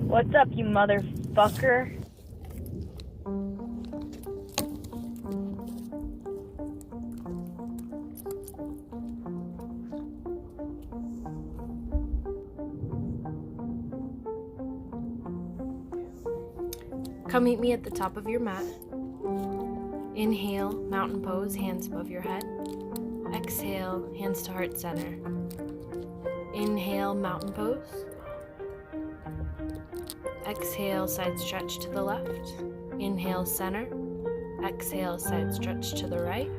What's up, you motherfucker? Come meet me at the top of your mat. Inhale, mountain pose, hands above your head. Exhale, hands to heart center. Inhale, mountain pose. Exhale, side stretch to the left. Inhale, center. Exhale, side stretch to the right.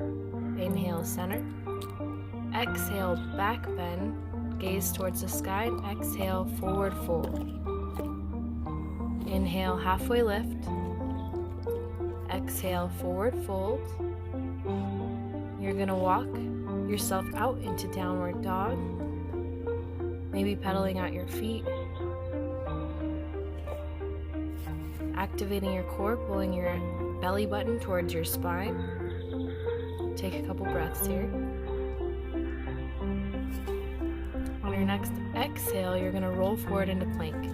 Inhale, center. Exhale, back bend. Gaze towards the sky. Exhale, forward fold. Inhale, halfway lift. Exhale, forward fold. You're gonna walk yourself out into downward dog. Maybe pedaling out your feet. Activating your core, pulling your belly button towards your spine. Take a couple breaths here. On your next exhale, you're gonna roll forward into plank,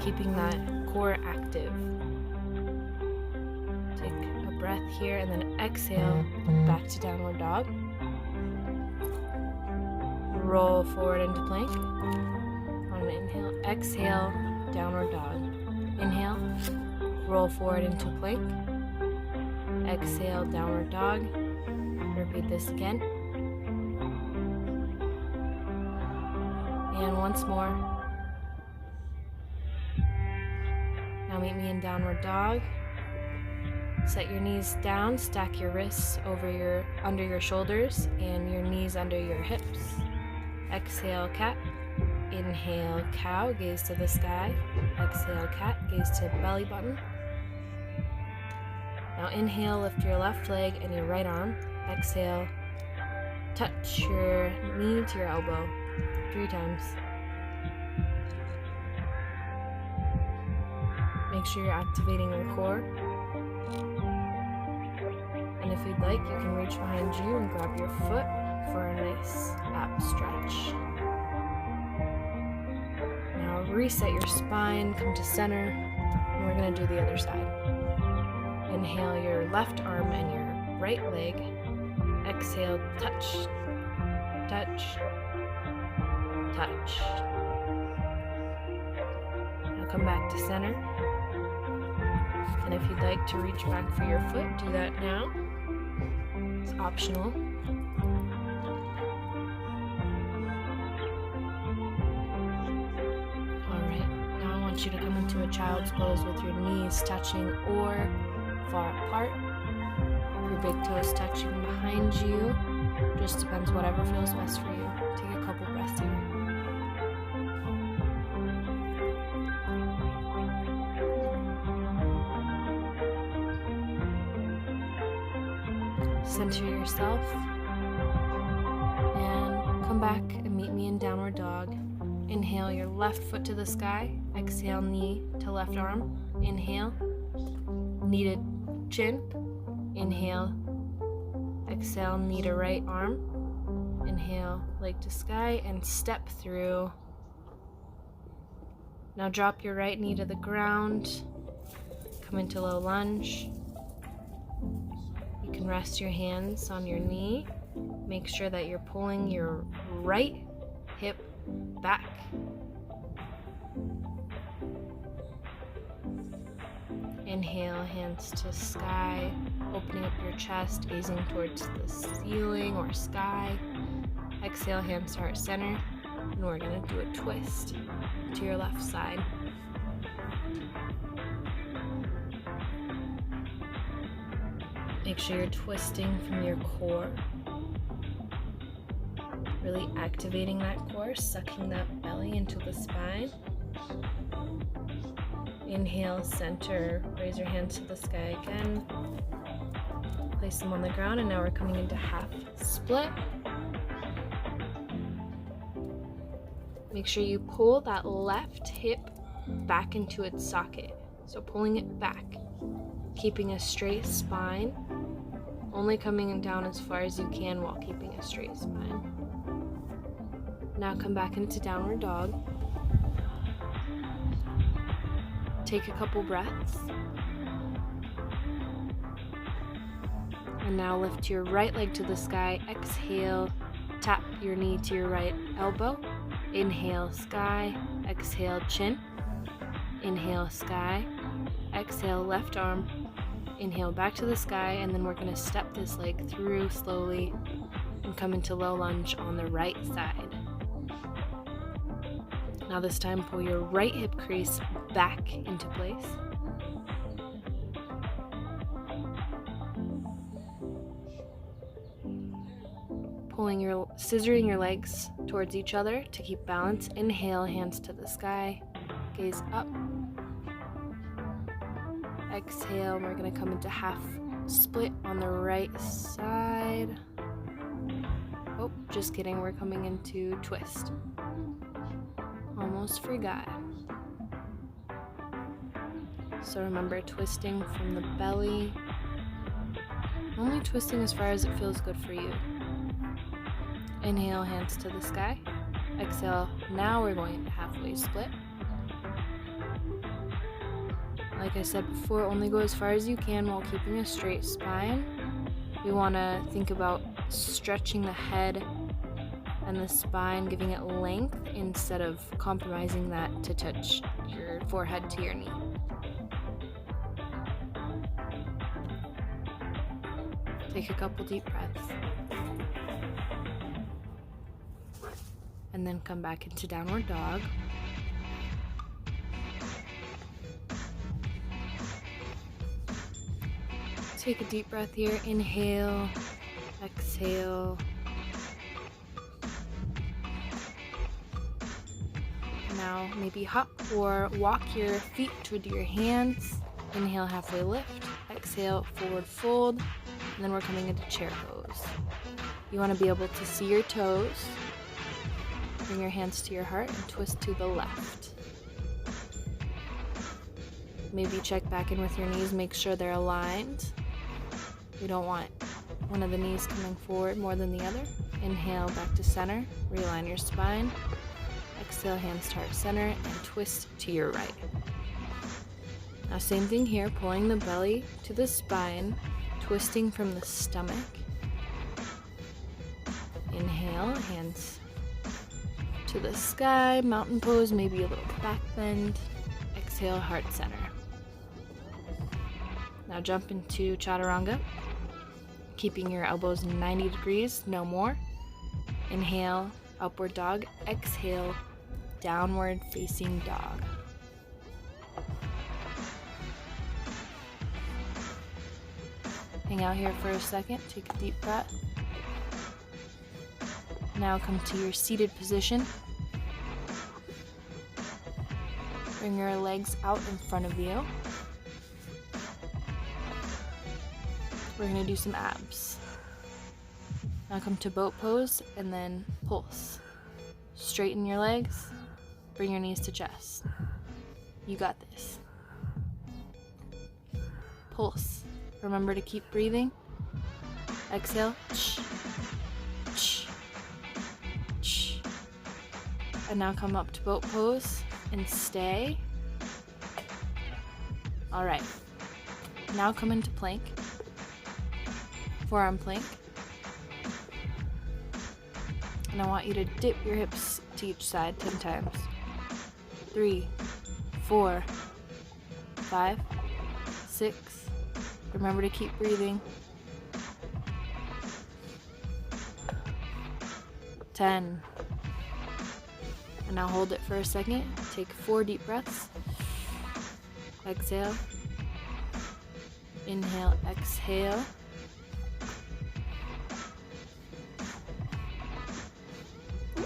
keeping that core active. Take a breath here and then exhale back to downward dog. Roll forward into plank. On an inhale, exhale, downward dog. Inhale, roll forward into plank. Exhale, downward dog. Repeat this again. And once more. Now meet me in downward dog. Set your knees down, stack your wrists under your shoulders and your knees under your hips. Exhale, cat. Inhale, cow, gaze to the sky. Exhale, cat, gaze to belly button. Now inhale, lift your left leg and your right arm. Exhale, touch your knee to your elbow 3 times. Make sure you're activating your core. And if you'd like, you can reach behind you and grab your foot for a nice ab stretch. Now reset your spine, come to center, and we're going to do the other side. Inhale your left arm and your right leg. Exhale, touch, touch, touch. Now come back to center. And if you'd like to reach back for your foot, do that now. It's optional. Alright, now I want you to come into a child's pose with your knees touching or far apart. Your big toes touching behind you. Just depends, whatever feels best for you. Take a couple breaths here. Center yourself and come back and meet me in downward dog. Inhale your left foot to the sky. Exhale, knee to left arm. Inhale, knee to chin. Inhale, exhale, knee to right arm. Inhale, leg to sky and step through. Now drop your right knee to the ground. Come into low lunge. You can rest your hands on your knee. Make sure that you're pulling your right hip back. Inhale, hands to sky, opening up your chest, gazing towards the ceiling or sky. Exhale, hands to heart center, and we're going to do a twist to your left side. Make sure you're twisting from your core, really activating that core, sucking that belly into the spine. Inhale, center, raise your hands to the sky again. Place them on the ground, and now we're coming into half split. Make sure you pull that left hip back into its socket. So pulling it back, keeping a straight spine, only coming down as far as you can while keeping a straight spine. Now come back into downward dog. Take a couple breaths. And now lift your right leg to the sky. Exhale, tap your knee to your right elbow. Inhale, sky. Exhale, chin. Inhale, sky. Exhale, left arm. Inhale, back to the sky, and then we're going to step this leg through slowly and come into low lunge on the right side. Now this time, pull your right hip crease back into place. Scissoring your legs towards each other to keep balance. Inhale, hands to the sky, gaze up. Exhale, we're going to come into half split on the right side. Oh, just kidding, we're coming into twist. Almost forgot. So remember, twisting from the belly. Only twisting as far as it feels good for you. Inhale, hands to the sky. Exhale, now we're going into halfway split. Like I said before, only go as far as you can while keeping a straight spine. We want to think about stretching the head and the spine, giving it length instead of compromising that to touch your forehead to your knee. Take a couple deep breaths. And then come back into downward dog. Take a deep breath here. Inhale, exhale. Now maybe hop or walk your feet toward your hands. Inhale, halfway lift. Exhale, forward fold. And then we're coming into chair pose. You want to be able to see your toes. Bring your hands to your heart and twist to the left. Maybe check back in with your knees, make sure they're aligned. We don't want one of the knees coming forward more than the other. Inhale, back to center, realign your spine. Exhale, hands to heart center, and twist to your right. Now same thing here, pulling the belly to the spine, twisting from the stomach. Inhale, hands to the sky, mountain pose, maybe a little back bend. Exhale, heart center. Now jump into chaturanga, keeping your elbows 90 degrees, no more. Inhale, upward dog. Exhale, downward facing dog. Hang out here for a second, take a deep breath. Now come to your seated position. Bring your legs out in front of you. We're going to do some abs. Now come to boat pose and then pulse. Straighten your legs. Bring your knees to chest. You got this. Pulse. Remember to keep breathing. Exhale. And now come up to boat pose and stay. All right. Now come into plank. Forearm plank. And I want you to dip your hips to each side 10 times. 3, 4, 5, 6. Remember to keep breathing. 10. And now hold it for a second. Take 4 deep breaths. Exhale. Inhale, exhale.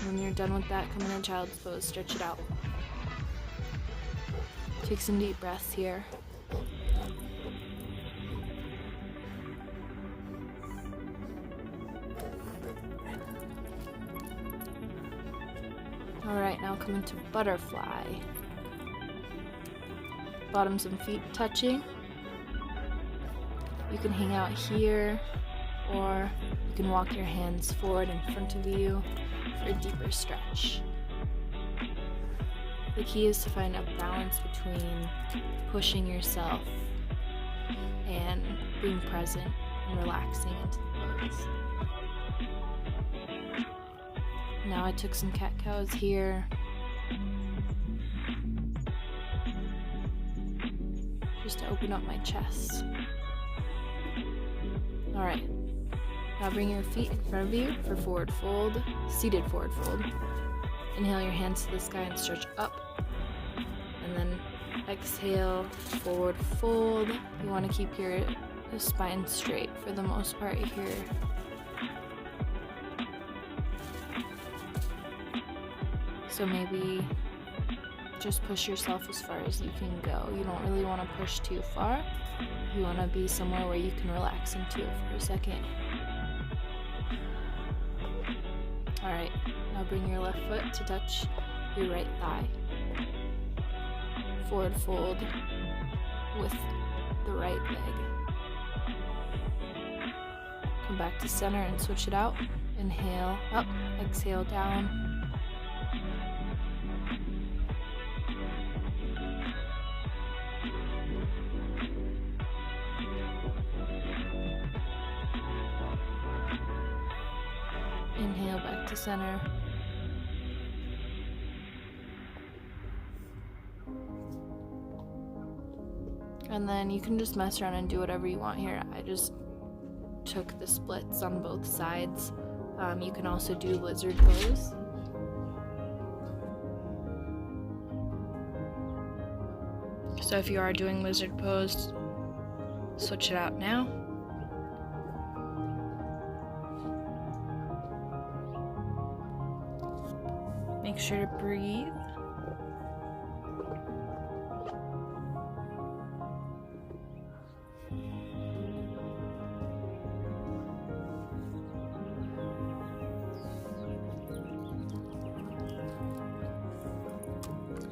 When you're done with that, come in child's pose, stretch it out. Take some deep breaths here. Alright, now come into butterfly. Bottoms and feet touching. You can hang out here, or you can walk your hands forward in front of you for a deeper stretch. The key is to find a balance between pushing yourself and being present and relaxing into the pose. Now I took some cat-cows here. Just to open up my chest. Alright. Now bring your feet in front of you for forward fold, seated forward fold. Inhale your hands to the sky and stretch up. And then exhale, forward fold. You want to keep your spine straight for the most part here. So maybe just push yourself as far as you can go. You don't really want to push too far. You want to be somewhere where you can relax into it for a second. Alright, now bring your left foot to touch your right thigh. Forward fold with the right leg. Come back to center and switch it out. Inhale up, exhale down. Inhale back to center. And then you can just mess around and do whatever you want here. I just took the splits on both sides. You can also do lizard pose. So if you are doing lizard pose, switch it out now. Make sure to breathe.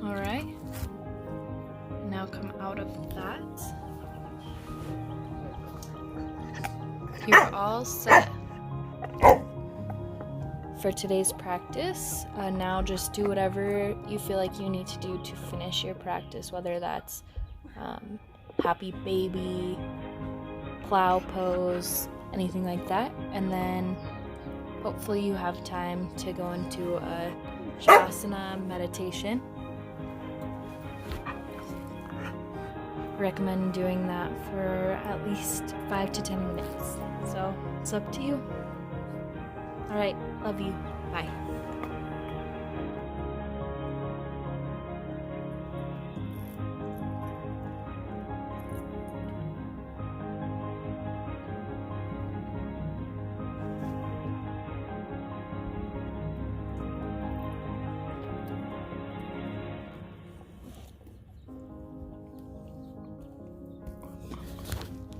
All right. Now come out of that. You're all set for today's practice. Now just do whatever you feel like you need to do to finish your practice, whether that's happy baby, plow pose, anything like that. And then hopefully you have time to go into a Shavasana meditation. Recommend doing that for at least 5 to 10 minutes. So it's up to you. All right, love you. Bye.